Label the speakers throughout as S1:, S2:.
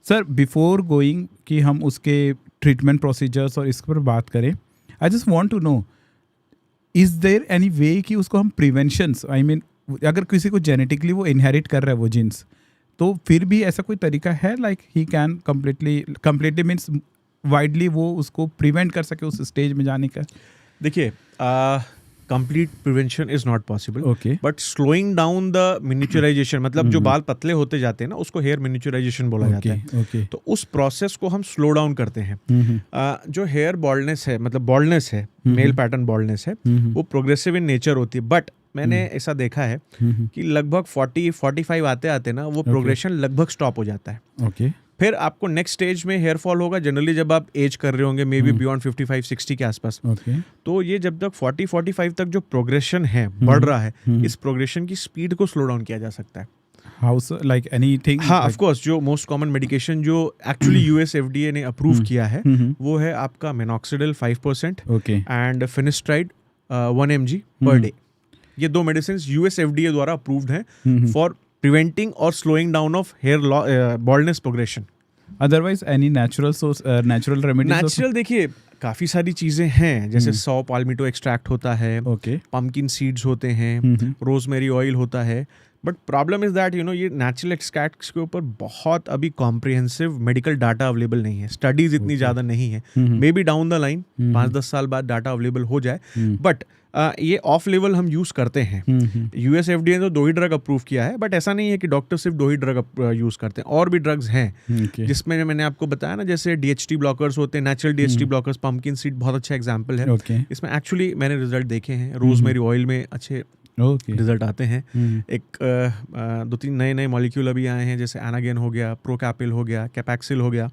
S1: Sir before going कि हम उसके ट्रीटमेंट प्रोसीजर्स और इस पर बात करें, I just want to know is there any way कि उसको हम प्रिवेंशंस, आई मीन अगर किसी को जेनेटिकली वो इनहेरिट कर रहा है वो जीन्स, तो फिर भी ऐसा कोई तरीका है like he can completely means widely वो उसको प्रिवेंट कर सके उस स्टेज में जाने का?
S2: देखिए, complete prevention is not possible,
S1: okay
S2: but slowing down the miniaturisation, मतलब जो बाल पतले होते जाते हैं ना, उसको हेयर मिनिचराइजेशन बोला जाता है।
S1: ओके
S2: तो उस प्रोसेस को हम स्लो डाउन करते हैं। जो हेयर बॉल्डनेस है, मतलब बॉल्डनेस है, मेल पैटर्न बॉल्डनेस है, वो प्रोग्रेसिव इन नेचर होती है। बट मैंने ऐसा देखा है कि लगभग 40-45 आते आते ना वो प्रोग्रेशन लगभग स्टॉप हो जाता है।
S1: ओके
S2: फिर आपको नेक्स्ट स्टेज में हेयर फॉल होगा जनरली जब आप एज कर रहे होंगे, मे बी बियॉन्ड 55-60 के आसपास।
S1: ओके
S2: तो ये जब तक 40-45 तक जो प्रोग्रेशन है बढ़ रहा है, इस प्रोग्रेशन की स्पीड को स्लो डाउन किया जा सकता है।
S1: How sir, like anything?
S2: हाँ, ऑफ कोर्स, जो मोस्ट कॉमन मेडिकेशन जो एक्चुअली यूएस एफडीए ने अप्रूव किया है वो है आपका minoxidil 5%
S1: okay
S2: and finasteride 1 mg per day. ये दो मेडिसिन यूएस एफडीए द्वारा अप्रूव्ड हैं फॉर प्रिवेंटिंग और slowing down of hair baldness progression.
S1: Otherwise any natural source, natural remedies?
S2: Natural देखिए काफ़ी सारी चीज़ें हैं, जैसे सौ पाल्मिटो एक्सट्रैक्ट होता है,
S1: ओके
S2: पम्पकिन सीड्स होते हैं, रोजमेरी ऑयल होता है। बट प्रॉब्लम इज दैट ये नेचुरल एक्सट्रैक्ट्स के ऊपर बहुत अभी कॉम्प्रिहेंसिव मेडिकल डाटा अवेलेबल नहीं है, स्टडीज इतनी ज़्यादा नहीं है। May be down the line 5-10 साल बाद डाटा अवेलेबल हो जाए, बट ये ऑफ लेवल हम यूज़ करते हैं। यूएस एफडीए ने तो 2 ही ड्रग अप्रूव किया है, बट ऐसा नहीं है कि डॉक्टर सिर्फ 2 ही ड्रग यूज़ करते हैं, और भी ड्रग्स हैं जिसमें मैंने आपको बताया ना, जैसे डीएचटी ब्लॉकर्स होते हैं, natural DHT blockers, pumpkin seed बहुत अच्छा एग्जाम्पल है। इसमें एक्चुअली मैंने रिजल्ट देखे हैं, रोजमेरी ऑयल में अच्छे रिजल्ट आते हैं। एक 2-3 नए मॉलिक्यूल अभी आए हैं, जैसे एनागेन हो गया, प्रोकैपिल हो गया, कैपैक्सिल हो गया,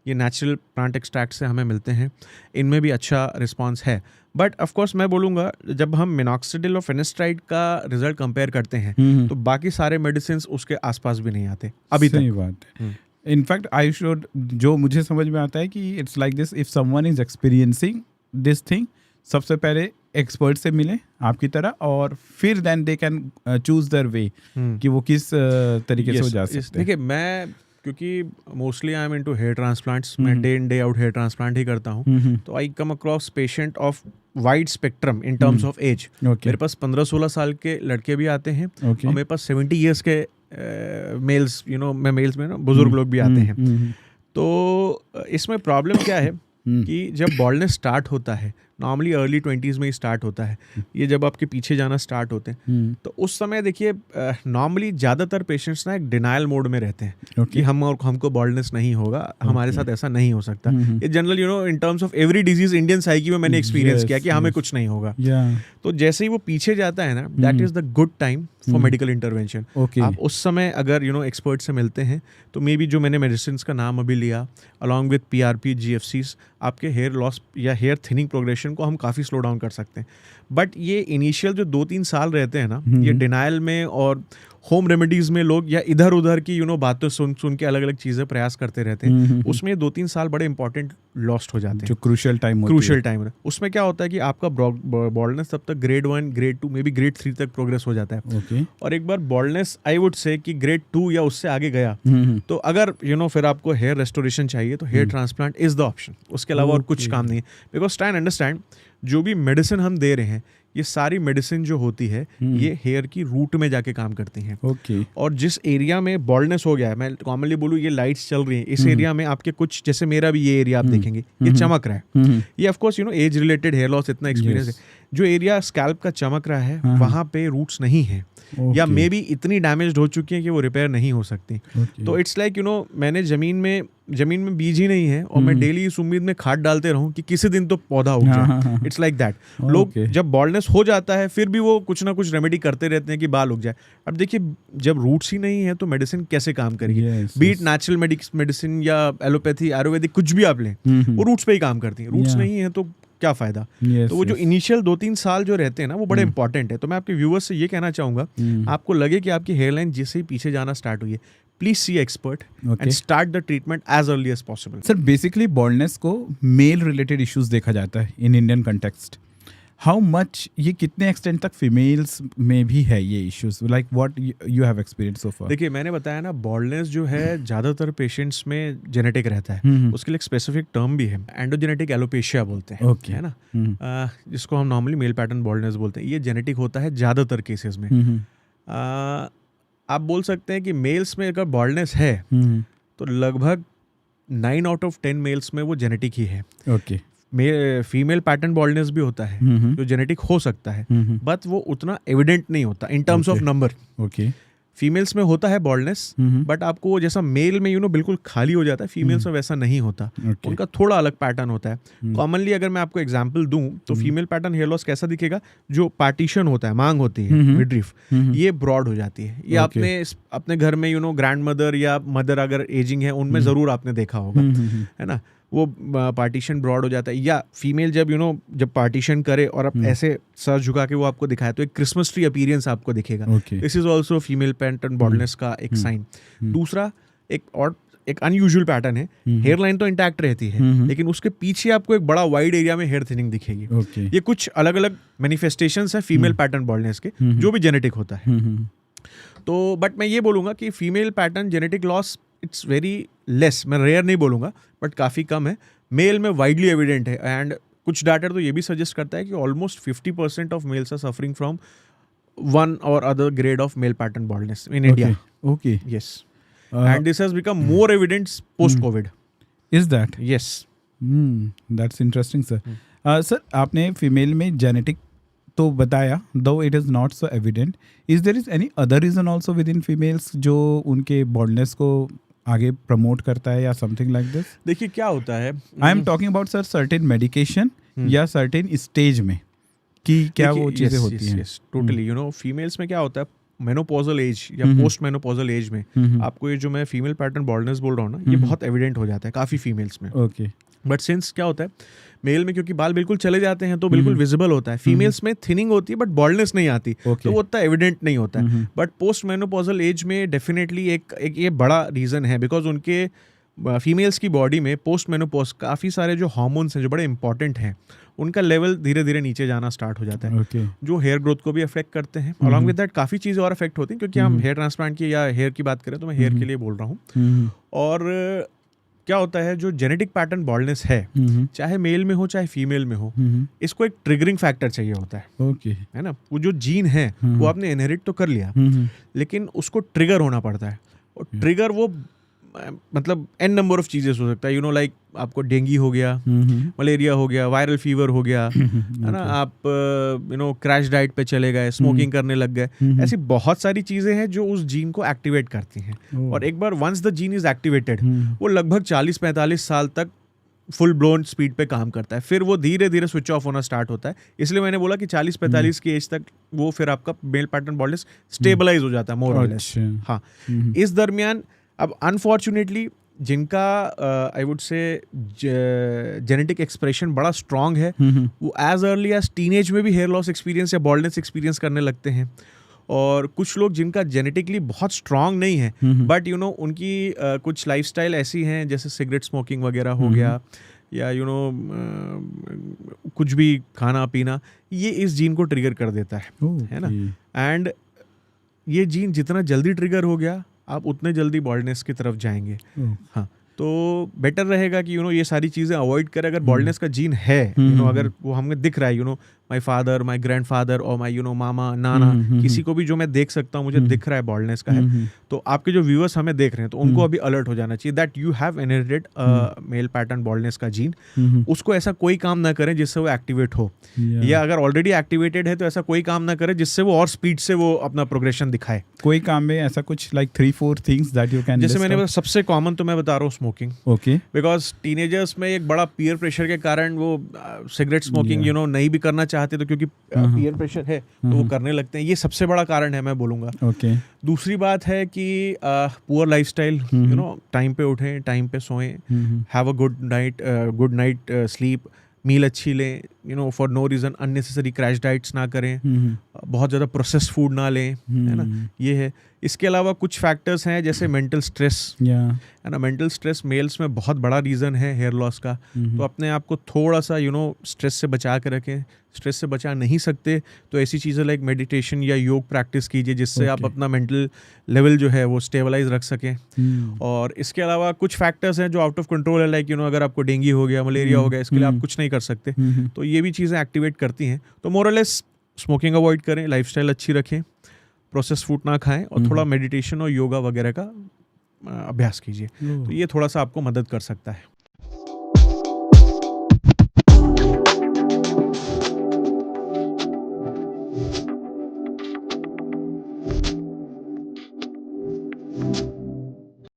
S2: ये नेचुरल प्लांट एक्सट्रैक्ट से हमें मिलते हैं, इनमें भी अच्छा रिस्पांस है। बट ऑफ कोर्स मैं बोलूँगा जब हम मिनॉक्सिडिल और फिनिस्ट्राइड का रिजल्ट कंपेयर करते हैं तो बाकी सारे मेडिसिन उसके आसपास भी नहीं आते अभी तक।
S1: सही बात है। इनफैक्ट आई शुड, जो मुझे समझ में आता है कि it's like this, if someone is experiencing this thing, सबसे पहले एक्सपर्ट से मिले आपकी तरह, और फिर then they can choose their way कि वो किस तरीके से हो जा सकते हैं।
S2: देखिए, मैं क्योंकि mostly I am into hair transplants, मैं day in day out hair transplant ही करता हूँ, तो I come across patient of wide spectrum in terms of age. मेरे पास 15-16 साल के लड़के भी आते हैं, और मेरे पास 70 ईयर्स के मेल्स, मेल्स में ना बुजुर्ग लोग भी आते हैं। तो इसमें प्रॉब्लम क्या है कि जब बॉल्डनेस स्टार्ट होता है, नॉर्मली अर्ली 20s में ही स्टार्ट होता है, ये जब आपके पीछे जाना स्टार्ट होते हैं, तो उस समय देखिए नॉर्मली ज़्यादातर पेशेंट्स ना एक डिनायल मोड में रहते हैं कि हमको बॉल्डनेस नहीं होगा, हमारे साथ ऐसा नहीं हो सकता। ये general in terms of every disease Indian psyche में मैंने एक्सपीरियंस किया कि हमें कुछ नहीं होगा। तो जैसे ही वो पीछे जाता है ना, that is the good time for medical intervention. आप उस समय अगर एक्सपर्ट से मिलते हैं, तो मे बी जो मैंने मेडिसिन का नाम अभी लिया, अलॉन्ग विथ PRP, GFCs, आपके हेयर लॉस या हेयर थिनिंग प्रोग्रेशन को हम काफ़ी स्लो डाउन कर सकते हैं। बट ये इनिशियल जो 2-3 साल रहते हैं ना, ये डिनायल में और होम रेमेडीज़ में लोग या इधर उधर की बातें सुन के अलग अलग चीज़ें प्रयास करते रहते हैं, उसमें 2-3 साल बड़े इंपॉर्टेंट लॉस्ट हो जाते हैं,
S1: जो क्रूशियल टाइम
S2: है। उसमें क्या होता है कि आपका बॉल्डनेस तब तक grade 1, grade 2, may be grade 3 तक प्रोग्रेस हो जाता है। और एक बार बॉल्डनेस आई वुड से कि ग्रेड 2 या उससे आगे गया, तो अगर फिर आपको हेयर रेस्टोरेशन चाहिए तो hair transplant is the option, उसके अलावा और कुछ काम नहीं है। बिकॉज ट्राई एंड अंडरस्टैंड, जो भी मेडिसिन हम दे रहे हैं, ये सारी मेडिसिन जो होती है ये हेयर की रूट में जाके काम करती हैं। और जिस एरिया में बॉल्डनेस हो गया है, मैं कॉमनली बोलूँ ये लाइट्स चल रही हैं, इस एरिया में आपके कुछ, जैसे मेरा भी ये एरिया आप देखेंगे ये चमक रहा है, ये of course age related hair loss इतना एक्सपीरियंस है। जो एरिया स्कैल्प का चमक रहा है वहाँ पे रूट्स नहीं है, या मे बी इतनी डैमेज्ड हो चुकी है कि वो रिपेयर नहीं हो सकती। तो इट्स लाइक मैंने जमीन में बीज ही नहीं है, और मैं डेली इस उम्मीद में खाद डालते रहूं कि किसी दिन तो पौधा उग जाए। It's like that. लोग जब बॉल्डनेस हो जाता है फिर भी वो कुछ ना कुछ रेमेडी करते रहते हैं कि बाल उग जाए। अब देखिए, जब रूट्स ही नहीं है तो मेडिसिन कैसे काम करेगी? बीट नेचुरल मेडिसिन या एलोपैथी, आयुर्वेदिक, कुछ भी आप लें, वो रूट्स पे ही काम करती है। रूट्स नहीं है तो क्या फायदा? तो वो जो इनिशियल 2-3 साल जो रहते हैं ना, वो बड़े इंपॉर्टेंट है। तो मैं आपके व्यूअर्स से ये कहना चाहूंगा, आपको लगे कि आपकी हेयरलाइन जिससे ही पीछे जाना स्टार्ट हुई है, please see expert and start the treatment as early as possible.
S1: Sir basically baldness को मेल रिलेटेड इश्यूज देखा जाता है in Indian context, how much ये कितने एक्सटेंट तक फीमेल्स में भी है ये इश्यूज, like what you have experience so far?
S2: देखिए, मैंने बताया ना, बॉल्डनेस जो है ज़्यादातर पेशेंट्स में जेनेटिक रहता है। उसके लिए एक स्पेसिफिक टर्म भी है, एंडोजेनेटिक एलोपेशिया बोलते हैं।
S1: Okay.
S2: है ना, जिसको हम नॉर्मली मेल पैटर्न बॉल्डनेस बोलते हैं। ये जेनेटिक होता है ज़्यादातर केसेस में। आप बोल सकते हैं कि मेल्स में अगर बॉल्डनेस है तो लगभग 9 आउट ऑफ 10 मेल्स में वो जेनेटिक ही है।
S1: ओके।
S2: फीमेल पैटर्न बॉल्डनेस भी होता है जो जेनेटिक हो सकता है, बट वो उतना एविडेंट नहीं होता इन terms of number.
S1: Okay.
S2: Females में होता है बॉल्डनेस, बट आपको वो जैसा मेल में बिल्कुल खाली हो जाता है, फीमेल्स में वैसा नहीं होता।
S1: Okay.
S2: उनका थोड़ा अलग पैटर्न होता है। कॉमनली अगर मैं आपको एग्जांपल दूं तो फीमेल पैटर्न हेयर लॉस कैसा दिखेगा, जो पार्टीशन होता है, मांग होती है, मिडरिफ, ये ब्रॉड हो जाती है। ये आपने अपने घर में ग्रैंड मदर या मदर अगर एजिंग है उनमें जरूर आपने देखा होगा, है ना, वो पार्टीशन ब्रॉड हो जाता है। या फीमेल जब जब पार्टीशन करे और आप ऐसे सर झुका के वो आपको दिखाए तो एक क्रिसमस ट्री अपीयरेंस आपको दिखेगा। This is also female pattern baldness का एक साइन। दूसरा एक अनयूजुअल पैटर्न है, हेयर लाइन तो इंटैक्ट रहती है लेकिन उसके पीछे आपको एक बड़ा वाइड एरिया में हेयर थिनिंग दिखेगी। ये कुछ अलग अलग मैनिफेस्टेशंस है फीमेल पैटर्न बॉल्डनेस के, जो भी जेनेटिक होता है। तो बट मैं ये बोलूँगा कि female pattern genetic loss it's very less, मैं रेयर नहीं बोलूँगा बट काफ़ी कम है। मेल में वाइडली एविडेंट है, एंड कुछ डाटा तो ये भी सजेस्ट करता है कि almost 50% of males are suffering from one or other grade of male pattern baldness in India.
S1: Okay.
S2: Yes, and this has become more evident post COVID.
S1: Is that?
S2: Yes,
S1: that's interesting sir. Sir, आपने female में genetic तो बताया, though it is not so evident, is there is any other reason also with in females जो उनके baldness को आगे promote करता है या समथिंग लाइक दिस?
S2: देखिए क्या होता है,
S1: I am talking about sir certain medication या सर्टेन स्टेज में कि क्या वो चीज़ें होती हैं?
S2: टोटली फीमेल्स में क्या होता है, मेनोपॉजल एज या पोस्ट मेनोपॉजल एज में आपको ये जो मैं फीमेल पैटर्न बॉल्डनेस बोल रहा हूँ ना, ये बहुत एविडेंट हो जाता है काफ़ी फीमेल्स में।
S1: ओके।
S2: बट सिंस क्या होता है, मेल में क्योंकि बाल बिल्कुल चले जाते हैं तो बिल्कुल विजिबल होता है, फीमेल्स में थिनिंग होती है बट बॉल्डनेस नहीं आती, तो वो उतना एविडेंट नहीं होता है। बट पोस्ट मेनोपॉजल एज में डेफिनेटली एक ये बड़ा रीज़न है, बिकॉज उनके फीमेल्स की बॉडी में पोस्ट मेनोपॉज काफ़ी सारे जो हार्मोन्स हैं जो बड़े इंपॉर्टेंट हैं, उनका लेवल धीरे धीरे नीचे जाना स्टार्ट हो जाता है, जो हेयर ग्रोथ को भी अफेक्ट करते हैं। अलॉन्ग विद दैट काफ़ी चीज़ें और अफेक्ट होती हैं, क्योंकि हम हेयर ट्रांसप्लांट की या हेयर की बात करें तो मैं हेयर के लिए बोल रहा हूँ। और क्या होता है, जो जेनेटिक पैटर्न बॉल्डनेस है, चाहे मेल में हो चाहे फीमेल में हो, इसको एक ट्रिगरिंग फैक्टर चाहिए होता है।
S1: ओके।
S2: है ना, वो जो जीन है वो आपने इनहेरिट तो कर लिया, लेकिन उसको ट्रिगर होना पड़ता है। और ट्रिगर वो मतलब एन नंबर ऑफ चीज़ें हो सकता है, लाइक आपको डेंगू हो गया, मलेरिया हो गया, वायरल फीवर हो गया, है ना, आप क्रैश डाइट पे चले गए, स्मोकिंग करने लग गए, ऐसी बहुत सारी चीज़ें हैं जो उस जीन को एक्टिवेट करती हैं। और एक बार once the gene is activated, वो लगभग 40-45 साल तक फुल ब्लोन स्पीड पे काम करता है, फिर वो धीरे धीरे स्विच ऑफ होना स्टार्ट होता है। इसलिए मैंने बोला कि 40-45 की एज तक वो फिर आपका मेल पैटर्न बॉल्डनेस स्टेबलाइज हो जाता है मोर और लेस। हाँ, इस दरमियान अब अनफॉर्चुनेटली जिनका I would say genetic expression बड़ा स्ट्रांग है, वो एज अर्ली एज टीनेज में भी हेयर लॉस एक्सपीरियंस या बॉल्डनेस एक्सपीरियंस करने लगते हैं। और कुछ लोग जिनका जेनेटिकली बहुत स्ट्रांग नहीं है, बट उनकी कुछ लाइफस्टाइल ऐसी हैं, जैसे सिगरेट स्मोकिंग वगैरह हो गया, या कुछ भी खाना पीना, ये इस जीन को ट्रिगर कर देता है ना। एंड ये जीन जितना जल्दी ट्रिगर हो गया, आप उतने जल्दी बॉल्डनेस की तरफ जाएंगे। हाँ, तो बेटर रहेगा कि ये सारी चीज़ें अवॉइड करें। अगर बॉल्डनेस का जीन है, अगर वो हमें दिख रहा है, my father, my grand father और माई मामा, नाना, किसी को भी जो मैं देख सकता हूँ, मुझे दिख रहा है बॉल्डनेस का है, तो आपके जो व्यूअर्स हमें देख रहे हैं तो उनको अभी अलर्ट हो जाना चाहिए that you have inherited male pattern baldness का जीन। उसको ऐसा कोई काम ना करें जिससे वो एक्टिवेट हो, या अगर ऑलरेडी एक्टिवेटेड है तो ऐसा कोई काम ना करें जिससे वो और स्पीड से वो अपना प्रोग्रेशन दिखाए।
S1: कोई काम में ऐसा कुछ like 3-4 things that you can,
S2: जैसे मैंने सबसे कॉमन तो मैं बता रहा हूँ स्मोकिंग।
S1: ओके।
S2: बिकॉज टीनेजर्स में एक बड़ा पीयर प्रेशर के कारण वो सिगरेट स्मोकिंग नहीं भी करना चाहते, तो क्योंकि पीयर प्रेशर है तो वो करने लगते हैं। ये सबसे बड़ा कारण है मैं बोलूँगा।
S1: ओके।
S2: दूसरी बात है कि पुअर लाइफस्टाइल, टाइम पे उठें, टाइम पे सोएं, have a good night sleep, meal अच्छी लें, for no reason unnecessary crash diets ना करें, बहुत ज़्यादा प्रोसेस्ड फूड ना लें, है ना, ये है। इसके अलावा कुछ फैक्टर्स हैं जैसे मेंटल स्ट्रेस है ना, मेंटल स्ट्रेस मेल्स में बहुत बड़ा रीज़न है हेयर लॉस का। तो अपने आप को थोड़ा सा स्ट्रेस से बचा के रखें। स्ट्रेस से बचा नहीं सकते तो ऐसी चीज़ें लाइक मेडिटेशन या योग प्रैक्टिस कीजिए जिससे आप अपना मेंटल लेवल जो है वो स्टेबलाइज रख सकें। और इसके अलावा कुछ फैक्टर्स हैं जो आउट ऑफ कंट्रोल है, लाइक अगर आपको डेंगू हो गया, मलेरिया हो गया, इसके लिए आप कुछ नहीं कर सकते, तो ये भी चीज़ें एक्टिवेट करती हैं। तो मोरलेस स्मोकिंग अवॉइड करें, लाइफस्टाइल अच्छी रखें, प्रोसेस फूड ना खाएं और थोड़ा मेडिटेशन और योगा वगैरह का अभ्यास कीजिए। तो ये थोड़ा सा आपको मदद कर सकता है।